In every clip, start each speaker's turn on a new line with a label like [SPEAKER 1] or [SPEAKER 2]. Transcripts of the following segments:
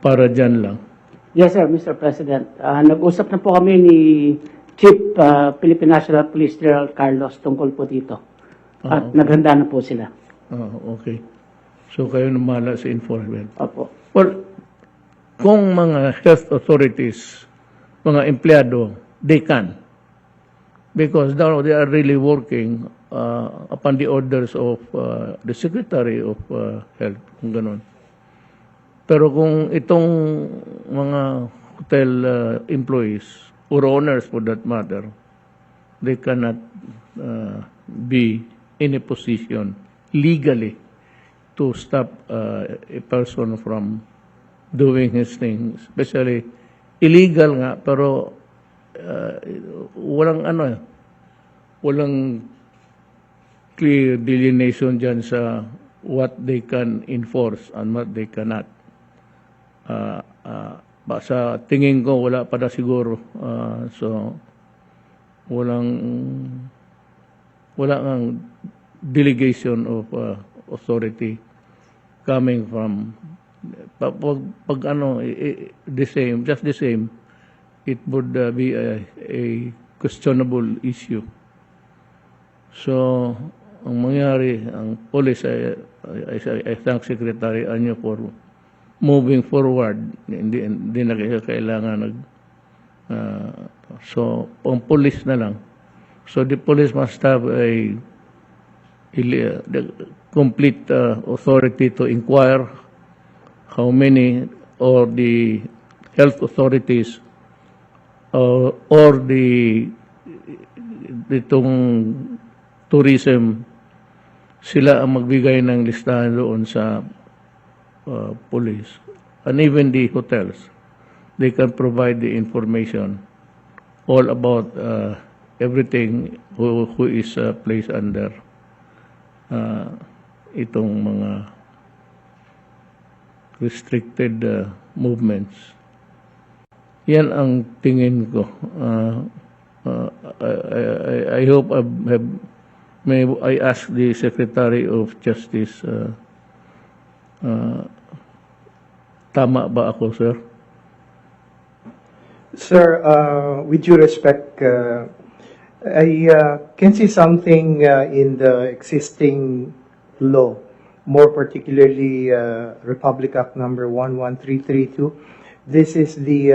[SPEAKER 1] para dyan lang.
[SPEAKER 2] Yes, sir, Mr. President. Nag-usap na po kami ni Chief Philippine National Police General Carlos tungkol po dito. At naghanda na po sila.
[SPEAKER 1] Okay. So kayo namala sa enforcement.
[SPEAKER 2] Opo.
[SPEAKER 1] Well, kung mga health authorities, mga empleyado, they can. Because now they are really working upon the orders of the Secretary of Health, kung ganun. Pero kung itong mga hotel employees, or owners for that matter, they cannot be in a position legally to stop a person from doing his things. Especially, illegal nga, pero walang clear delineation dyan sa what they can enforce and what they cannot. Sa tingin ko, wala pa na siguro. So, walang delegation of authority coming from the same, just the same, it would be a questionable issue. So, ang mangyari, ang police, I thank Secretary Anyo for moving forward. Hindi na kailangan so, ang police na lang. So, the police must have the complete authority to inquire how many, or the health authorities or itong tourism, sila ang magbigay ng listahan doon sa police. And even the hotels, they can provide the information all about everything who is placed under itong mga restricted movements. Yan ang tingin ko. I hope may I ask the Secretary of Justice, tama ba ako, sir?
[SPEAKER 3] Sir, with due respect, I can see something in the existing law, more particularly Republic Act number 11332. This is the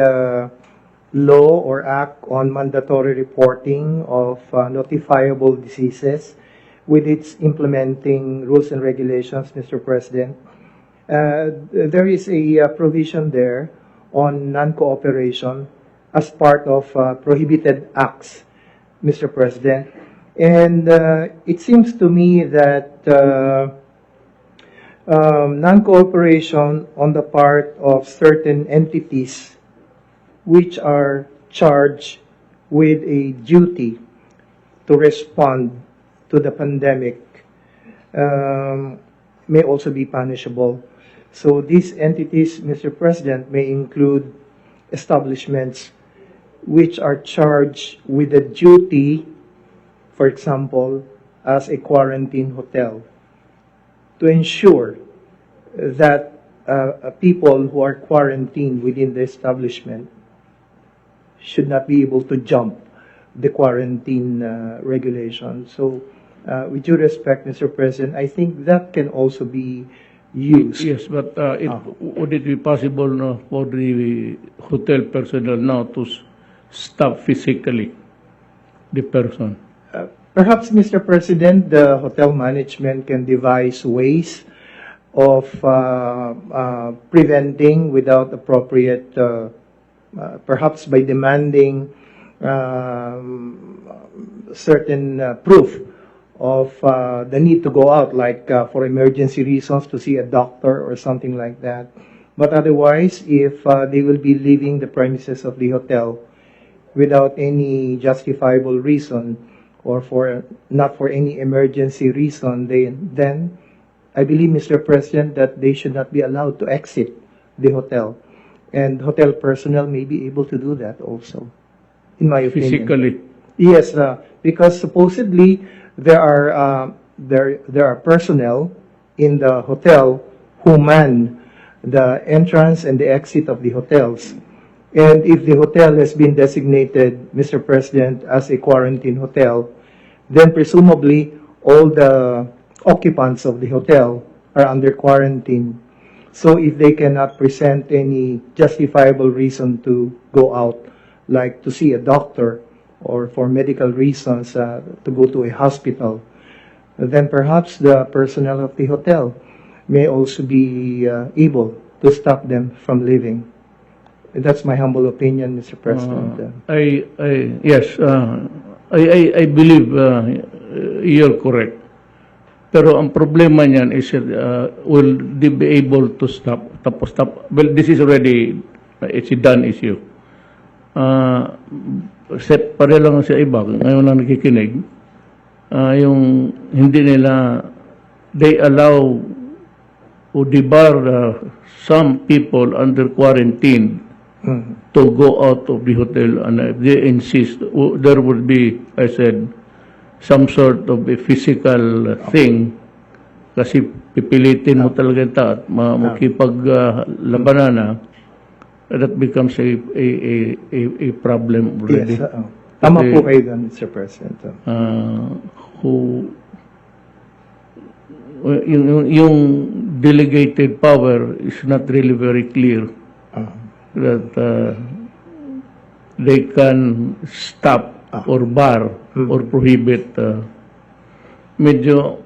[SPEAKER 3] law or act on mandatory reporting of notifiable diseases with its implementing rules and regulations, Mr. President. There is a provision there on non-cooperation as part of prohibited acts, Mr. President. And it seems to me that non-cooperation on the part of certain entities which are charged with a duty to respond to the pandemic may also be punishable. So these entities, Mr. President, may include establishments which are charged with a duty, for example, as a quarantine hotel, to ensure that people who are quarantined within the establishment should not be able to jump the quarantine regulation. So, with due respect, Mr. President, I think that can also be used.
[SPEAKER 1] Yes, but would it be possible for the hotel personnel now to stop physically the person?
[SPEAKER 3] Perhaps, Mr. President, the hotel management can devise ways of preventing without appropriate, perhaps by demanding certain proof of the need to go out, like for emergency reasons to see a doctor or something like that. But otherwise, if they will be leaving the premises of the hotel without any justifiable reason, or not for any emergency reason, then I believe, Mr. President, that they should not be allowed to exit the hotel. And hotel personnel may be able to do that also, in my opinion.
[SPEAKER 1] Physically?
[SPEAKER 3] Yes, because supposedly there are personnel in the hotel who man the entrance and the exit of the hotels. And if the hotel has been designated, Mr. President, as a quarantine hotel, then presumably all the occupants of the hotel are under quarantine. So if they cannot present any justifiable reason to go out, like to see a doctor or for medical reasons to go to a hospital, then perhaps the personnel of the hotel may also be able to stop them from leaving. That's my humble opinion, Mr. President.
[SPEAKER 1] Yes, I believe you're correct. Pero ang problema niyan is will they be able to stop? Well, this is already it's a done issue. Pare lang sa iba, ngayon lang nakikinig, yung hindi nila, they allow or debar some people under quarantine to go out of the hotel, and if they insist, there would be, I said, some sort of a physical thing, kasi pipilitin mo talaga ito at makipaglabanan na, that becomes a problem already.
[SPEAKER 3] Yes, tama po kayo doon, Mr. President.
[SPEAKER 1] Yung delegated power is not really very clear that they can stop or bar or prohibit. Medyo